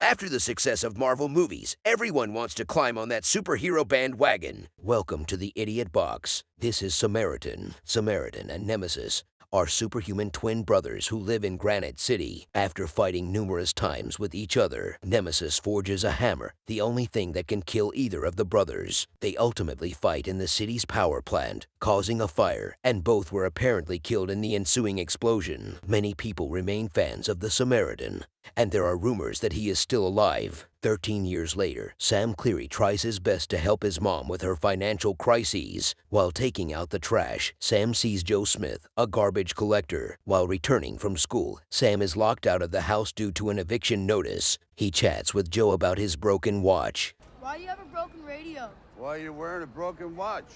After the success of Marvel movies, everyone wants to climb on that superhero bandwagon. Welcome to the Idiot Box. This is Samaritan. Samaritan and Nemesis are superhuman twin brothers who live in Granite City. After fighting numerous times with each other, Nemesis forges a hammer, the only thing that can kill either of the brothers. They ultimately fight in the city's power plant, causing a fire, and both were apparently killed in the ensuing explosion. Many people remain fans of the Samaritan, and there are rumors that he is still alive. 13 years later, Sam Cleary tries his best to help his mom with her financial crises. While taking out the trash, Sam sees Joe Smith, a garbage collector. While returning from school, Sam is locked out of the house due to an eviction notice. He chats with Joe about his broken watch. Why do you have a broken radio? Why are you wearing a broken watch?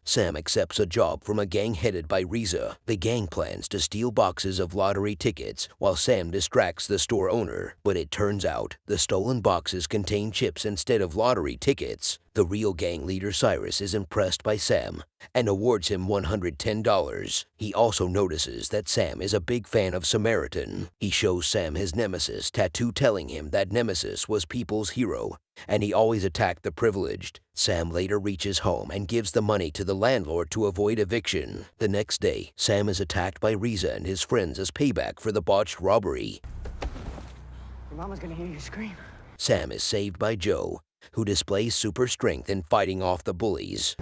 Sam accepts a job from a gang headed by Riza. The gang plans to steal boxes of lottery tickets while Sam distracts the store owner. But it turns out the stolen boxes contain chips instead of lottery tickets. The real gang leader Cyrus is impressed by Sam and awards him $110. He also notices that Sam is a big fan of Samaritan. He shows Sam his Nemesis tattoo telling him that Nemesis was people's hero and he always attacked the privileged. Sam later reaches home and gives the money to the landlord to avoid eviction. The next day, Sam is attacked by Riza and his friends as payback for the botched robbery. Your mama's gonna hear you scream. Sam is saved by Joe, who displays super strength in fighting off the bullies.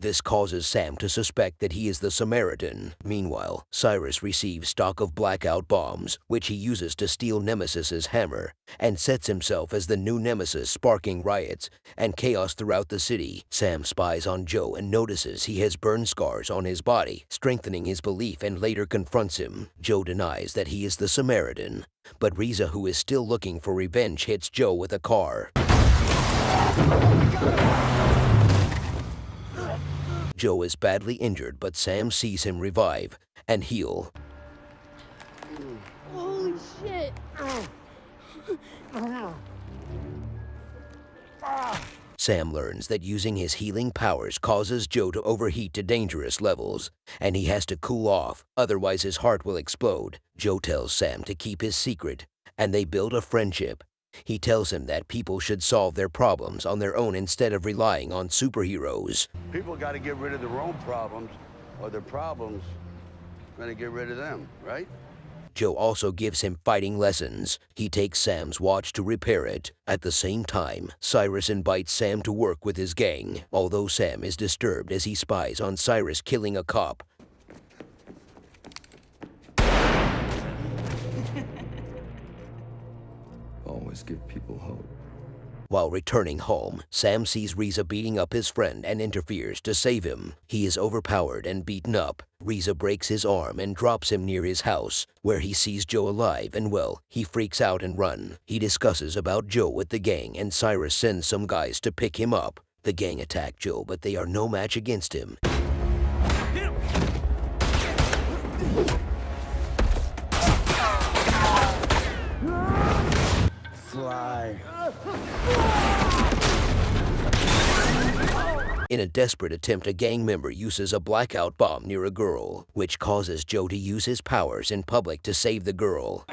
This causes Sam to suspect that he is the Samaritan. Meanwhile, Cyrus receives stock of blackout bombs, which he uses to steal Nemesis's hammer, and sets himself as the new Nemesis, sparking riots and chaos throughout the city. Sam spies on Joe and notices he has burn scars on his body, strengthening his belief, and later confronts him. Joe denies that he is the Samaritan, but Riza, who is still looking for revenge, hits Joe with a car. Joe is badly injured, but Sam sees him revive and heal. Holy shit! Sam learns that using his healing powers causes Joe to overheat to dangerous levels, and he has to cool off, otherwise his heart will explode. Joe tells Sam to keep his secret, and they build a friendship. He tells him that people should solve their problems on their own instead of relying on superheroes. People got to get rid of their own problems, or their problems going to get rid of them, right? Joe also gives him fighting lessons. He takes Sam's watch to repair it. At the same time, Cyrus invites Sam to work with his gang, although Sam is disturbed as he spies on Cyrus killing a cop. Always give people hope. While returning home, Sam sees Riza beating up his friend and interferes to save him. He is overpowered and beaten up. Riza breaks his arm and drops him near his house, where he sees Joe alive and well, he freaks out and runs. He discusses about Joe with the gang and Cyrus sends some guys to pick him up. The gang attack Joe, but they are no match against him. Fly. In a desperate attempt, a gang member uses a blackout bomb near a girl, which causes Joe to use his powers in public to save the girl.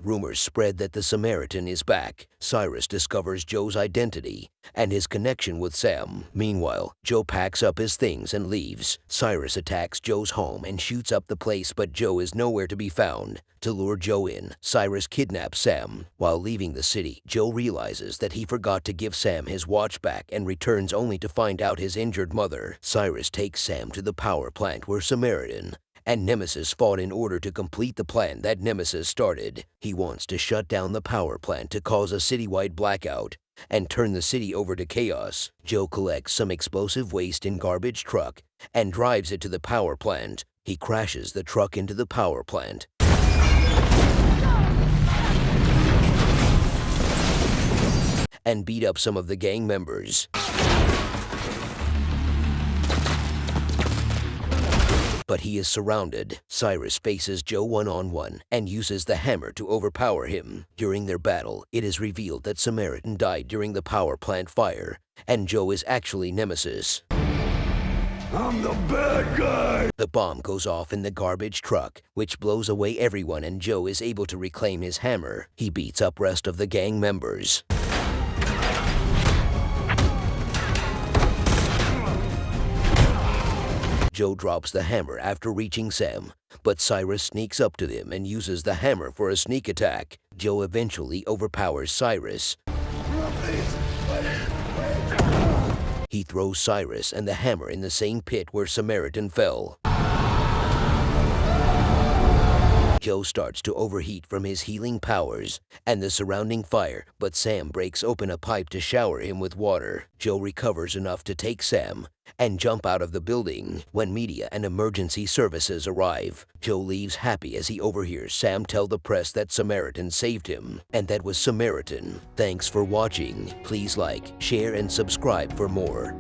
Rumors spread that the Samaritan is back. Cyrus discovers Joe's identity and his connection with Sam. Meanwhile, Joe packs up his things and leaves. Cyrus attacks Joe's home and shoots up the place, but Joe is nowhere to be found. To lure Joe in, Cyrus kidnaps Sam. While leaving the city, Joe realizes that he forgot to give Sam his watch back and returns only to find out his injured mother. Cyrus takes Sam to the power plant where Samaritan and Nemesis fought in order to complete the plan that Nemesis started. He wants to shut down the power plant to cause a citywide blackout and turn the city over to chaos. Joe collects some explosive waste in garbage truck and drives it to the power plant. He crashes the truck into the power plant and beat up some of the gang members. but he is surrounded. Cyrus faces Joe one-on-one and uses the hammer to overpower him. During their battle, it is revealed that Samaritan died during the power plant fire, and Joe is actually Nemesis. I'm the bad guy! The bomb goes off in the garbage truck, which blows away everyone, and Joe is able to reclaim his hammer. He beats up rest of the gang members. Joe drops the hammer after reaching Sam, but Cyrus sneaks up to them and uses the hammer for a sneak attack. Joe eventually overpowers Cyrus. He throws Cyrus and the hammer in the same pit where Samaritan fell. Joe starts to overheat from his healing powers and the surrounding fire, but Sam breaks open a pipe to shower him with water. Joe recovers enough to take Sam and jump out of the building. When media and emergency services arrive, Joe leaves happy as he overhears Sam tell the press that Samaritan saved him, and that was Samaritan. Thanks for watching. Please like, share, and subscribe for more.